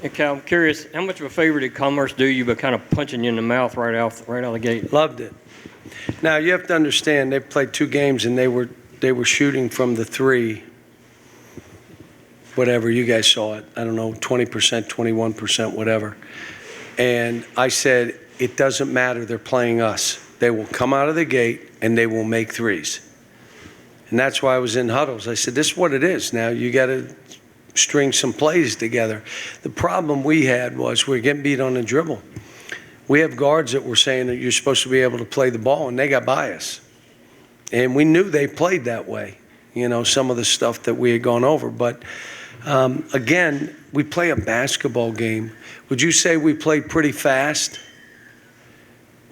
And Cal, I'm curious, how much of a favor did Commerce do you by kind of punching you in the mouth right out of the gate? Loved it. Now, you have to understand, they played 2 games, and they were shooting from the 3, whatever, you guys saw it. I don't know, 20%, 21%, whatever. And I said, it doesn't matter, they're playing us. They will come out of the gate, and they will make threes. And that's why I was in huddles. I said, this is what it is. Now, you got to string some plays together. The problem we had was we were getting beat on the dribble. We have guards that were saying that you're supposed to be able to play the ball, and they got by us. And we knew they played that way, you know, some of the stuff that we had gone over. But, again, we play a basketball game. Would you say we played pretty fast?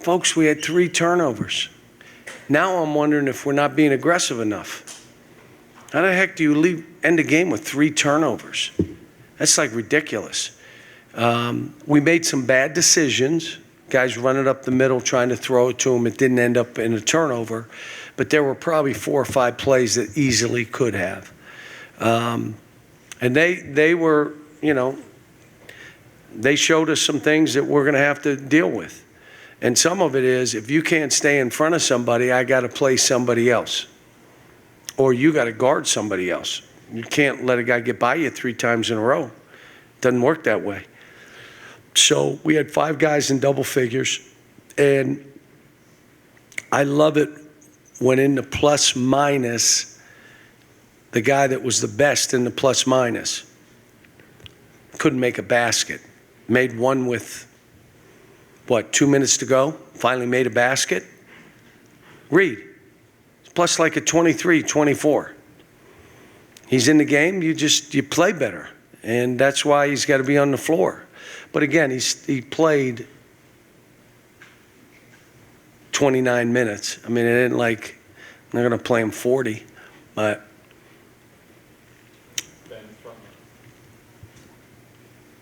Folks, we had 3 turnovers. Now I'm wondering if we're not being aggressive enough. How the heck do you end the game with 3 turnovers? That's like ridiculous. We made some bad decisions. Guys running up the middle trying to throw it to them. It didn't end up in a turnover. But there were probably 4 or 5 plays that easily could have. And they were, you know, they showed us some things that we're going to have to deal with. And some of it is, if you can't stay in front of somebody, I got to play somebody else. Or you got to guard somebody else. You can't let a guy get by you 3 times in a row. It doesn't work that way. So we had 5 guys in double figures. And I love it when in the plus minus, the guy that was the best in the plus minus couldn't make a basket. Made one with, 2 minutes to go? Finally made a basket? Reed. Plus like a 23, 24. He's in the game, you play better. And that's why he's got to be on the floor. But again, he played 29 minutes. I mean, it isn't like they're going to play him 40. But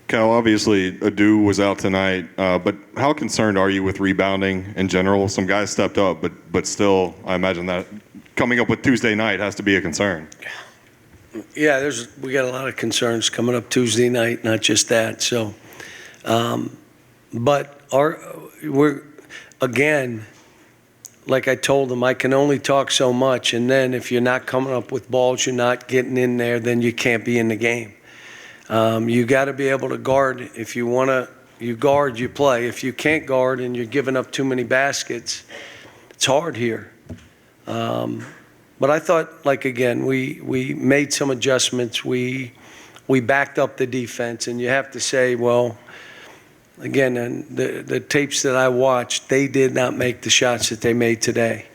Cal, obviously, Adu was out tonight, but how concerned are you with rebounding in general? Some guys stepped up, but still, I imagine that coming up with Tuesday night has to be a concern. Yeah, we got a lot of concerns coming up Tuesday night, not just that. So, but we're, again, like I told them, I can only talk so much, and then if you're not coming up with balls, you're not getting in there, then you can't be in the game. You got to be able to guard. If you want to, you guard, you play. If you can't guard and you're giving up too many baskets, it's hard here. But I thought, like, again, we made some adjustments. We backed up the defense, and you have to say, well, again, and the tapes that I watched, they did not make the shots that they made today.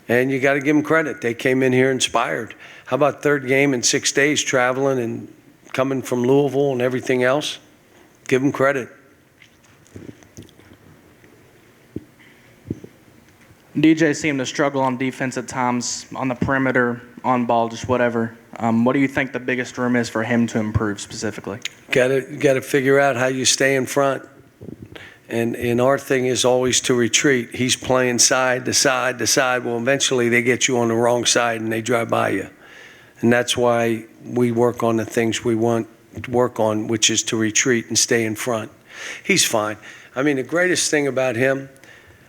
And you got to give them credit. They came in here inspired. How about 3rd game in 6 days traveling and coming from Louisville and everything else? Give them credit. DJ seemed to struggle on defense at times, on the perimeter, on ball, just whatever. What do you think the biggest room is for him to improve specifically? Got to figure out how you stay in front. And our thing is always to retreat. He's playing side to side to side. Well, eventually they get you on the wrong side and they drive by you. And that's why we work on the things we want to work on, which is to retreat and stay in front. He's fine. I mean, the greatest thing about him,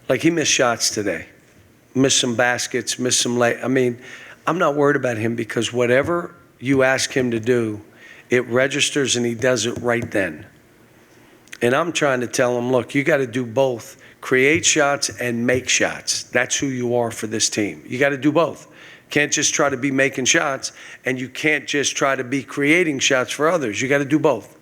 like, he missed shots today. Missed some baskets, missed some I mean, I'm not worried about him because whatever you ask him to do, it registers and he does it right then. And I'm trying to tell him, look, you got to do both. Create shots and make shots. That's who you are for this team. You got to do both. Can't just try to be making shots, and you can't just try to be creating shots for others. You got to do both.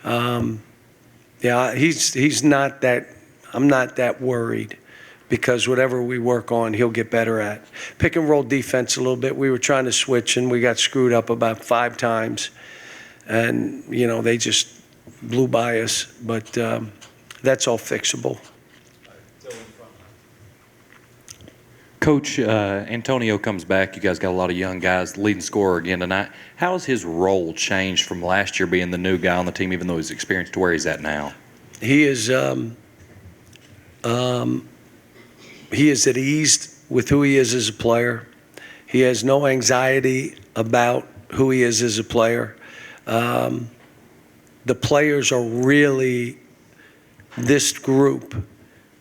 Yeah, he's not that. I'm not that worried because whatever we work on, he'll get better at. Pick and roll defense a little bit. We were trying to switch, and we got screwed up about 5 times, and you know they just blew by us. But that's all fixable. Coach, Antonio comes back. You guys got a lot of young guys, leading scorer again tonight. How has his role changed from last year being the new guy on the team, even though he's experienced, to where he's at now? He is at ease with who he is as a player. He has no anxiety about who he is as a player. the players are really, this group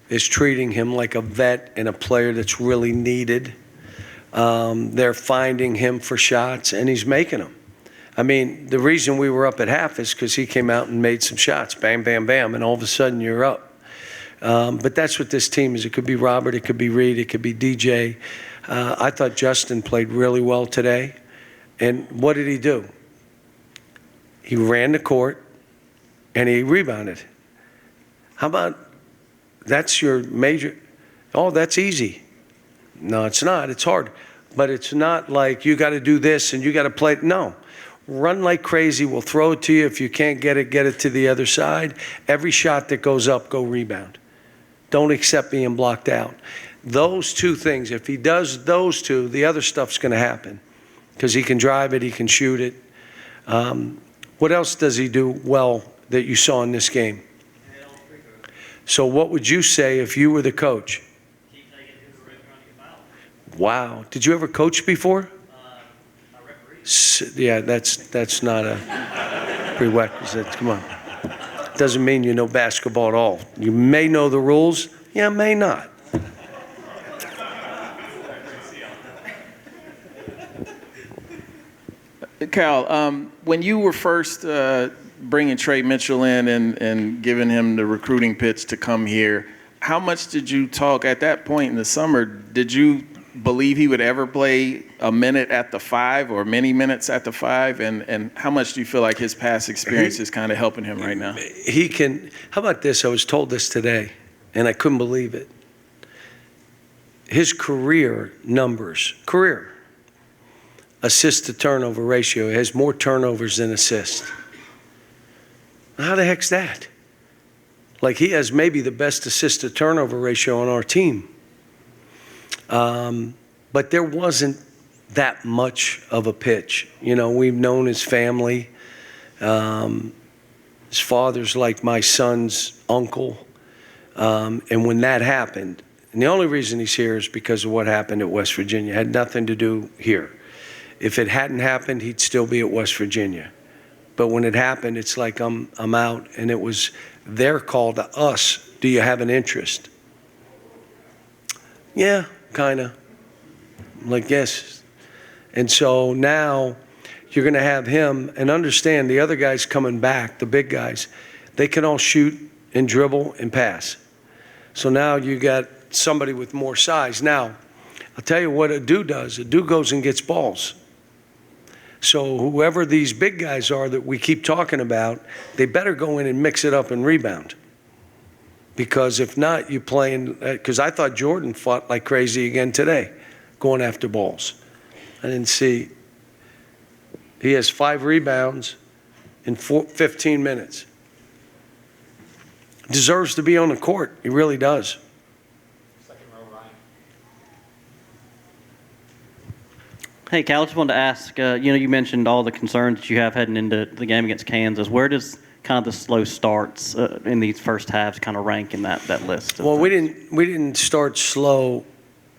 is treating him like a vet and a player that's really needed. They're finding him for shots, and he's making them. I mean, the reason we were up at half is because he came out and made some shots. Bam, bam, bam, and all of a sudden you're up. But that's what this team is. It could be Robert, it could be Reed, it could be DJ. I thought Justin played really well today. And what did he do? He ran the court, and he rebounded. How about that's your major? Oh, that's easy. No, it's not. It's hard. But it's not like you got to do this and you got to play. No. Run like crazy. We'll throw it to you. If you can't get it to the other side. Every shot that goes up, go rebound. Don't accept being blocked out. Those two things, if he does those two, the other stuff's going to happen because he can drive it, he can shoot it. What else does he do well that you saw in this game? So what would you say if you were the coach? Keep taking his trying to get fouled. Wow. Did you ever coach before? I referee. Yeah, that's not a prerequisite. Come on. Doesn't mean you know basketball at all. You may know the rules. Yeah, may not. Cal, when you were first bringing Trey Mitchell in and giving him the recruiting pitch to come here, how much did you talk at that point in the summer? Did you believe he would ever play a minute at the 5 or many minutes at the 5? And how much do you feel like his past experience is kind of helping him right now? He can. How about this? I was told this today, and I couldn't believe it. His career numbers, assist to turnover ratio, has more turnovers than assists. How the heck's that? Like, he has maybe the best assist to turnover ratio on our team. But there wasn't that much of a pitch. You know, we've known his family. His father's like my son's uncle. And when that happened, and the only reason he's here is because of what happened at West Virginia. It had nothing to do here. If it hadn't happened, he'd still be at West Virginia. But when it happened, it's like I'm out, and it was their call to us. Do you have an interest? Yeah, kind of. Like, yes. And so now you're going to have him, and understand the other guys coming back, the big guys, they can all shoot and dribble and pass. So now you got somebody with more size. Now, I'll tell you what Adu does. Adu goes and gets balls. So whoever these big guys are that we keep talking about, they better go in and mix it up and rebound. Because if not, you're playing, because I thought Jordan fought like crazy again today, going after balls. I didn't see. He has 5 rebounds in 15 minutes. Deserves to be on the court. He really does. Second row, Ryan. Hey, Cal, I just wanted to ask, you mentioned all the concerns that you have heading into the game against Kansas. Where does kind of the slow starts in these first halves kind of rank in that list? Well, we didn't start slow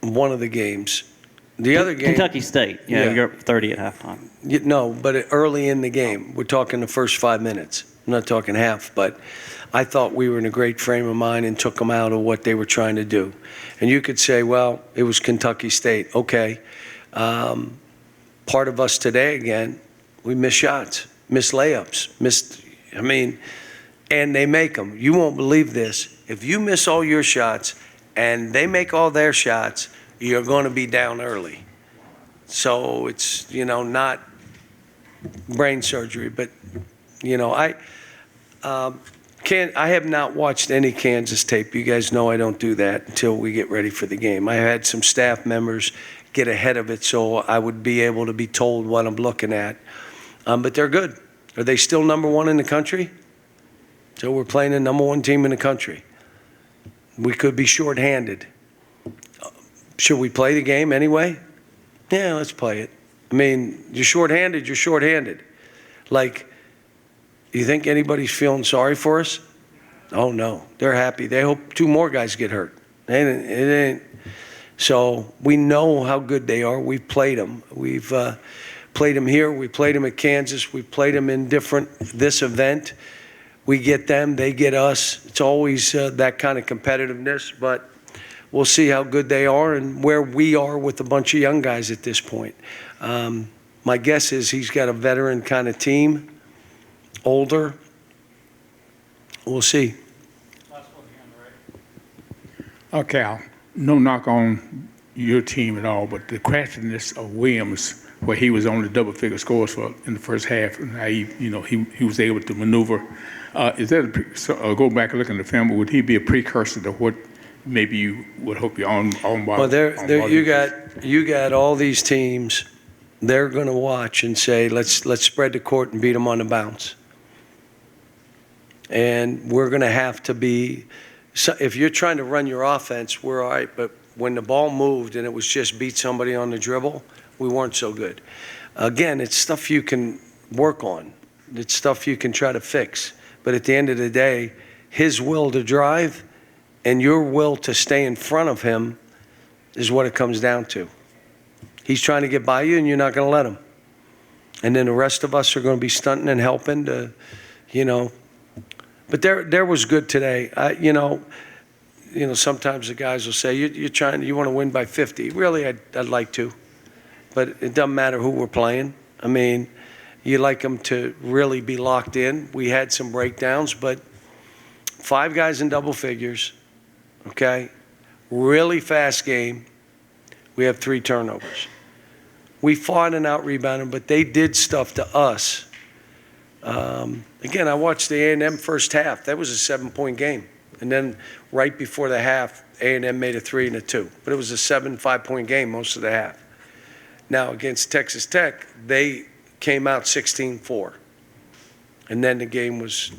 one of the games. The other game, Kentucky State, you're up 30 at halftime. No, but early in the game, we're talking the first 5 minutes. I'm not talking half, but I thought we were in a great frame of mind and took them out of what they were trying to do. And you could say, well, it was Kentucky State. Okay. Part of us today, again, we miss shots, miss layups, and they make them. You won't believe this. If you miss all your shots and they make all their shots, you're going to be down early. So it's, not brain surgery, but, I have not watched any Kansas tape. You guys know I don't do that until we get ready for the game. I had some staff members get ahead of it so I would be able to be told what I'm looking at. But they're good. Are they still number 1 in the country? So we're playing the number 1 team in the country. We could be shorthanded. Should we play the game anyway? Yeah, let's play it. I mean, you're shorthanded, you're shorthanded. Like, you think anybody's feeling sorry for us? Oh, no. They're happy. They hope 2 more guys get hurt. It ain't. So we know how good they are. We've played them. We've played them here. We played them at Kansas. We played them in this event. We get them, they get us. It's always that kind of competitiveness, but we'll see how good they are and where we are with a bunch of young guys at this point. My guess is he's got a veteran kind of team, older. We'll see. Last one here on the right. Cal, no knock on your team at all, but the craftiness of Williams, where he was only double-figure scores for in the first half, and how he was able to maneuver. Is that go back and look in the film? Would he be a precursor to what maybe you would hope you're on Well, you got all these teams. They're going to watch and say, let's spread the court and beat them on the bounce. And we're going to have to be. So if you're trying to run your offense, we're all right. But when the ball moved and it was just beat somebody on the dribble, we weren't so good. Again, it's stuff you can work on. It's stuff you can try to fix. But at the end of the day, his will to drive and your will to stay in front of him is what it comes down to. He's trying to get by you, and you're not going to let him. And then the rest of us are going to be stunting and helping to, But there was good today. Sometimes the guys will say, you want to win by 50. Really, I'd like to. But it doesn't matter who we're playing. I mean, you like them to really be locked in. We had some breakdowns, but 5 guys in double figures, okay? Really fast game. We have 3 turnovers. We fought and out-rebounded, but they did stuff to us. Again, I watched the A&M first half. That was a 7-point game. And then right before the half, A&M made a 3 and a 2. But it was a 5-point game most of the half. Now, against Texas Tech, they came out 16-4. And then the game was,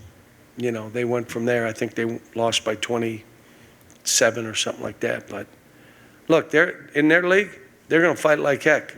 they went from there. I think they lost by 27 or something like that. But look, they're in their league. They're going to fight like heck.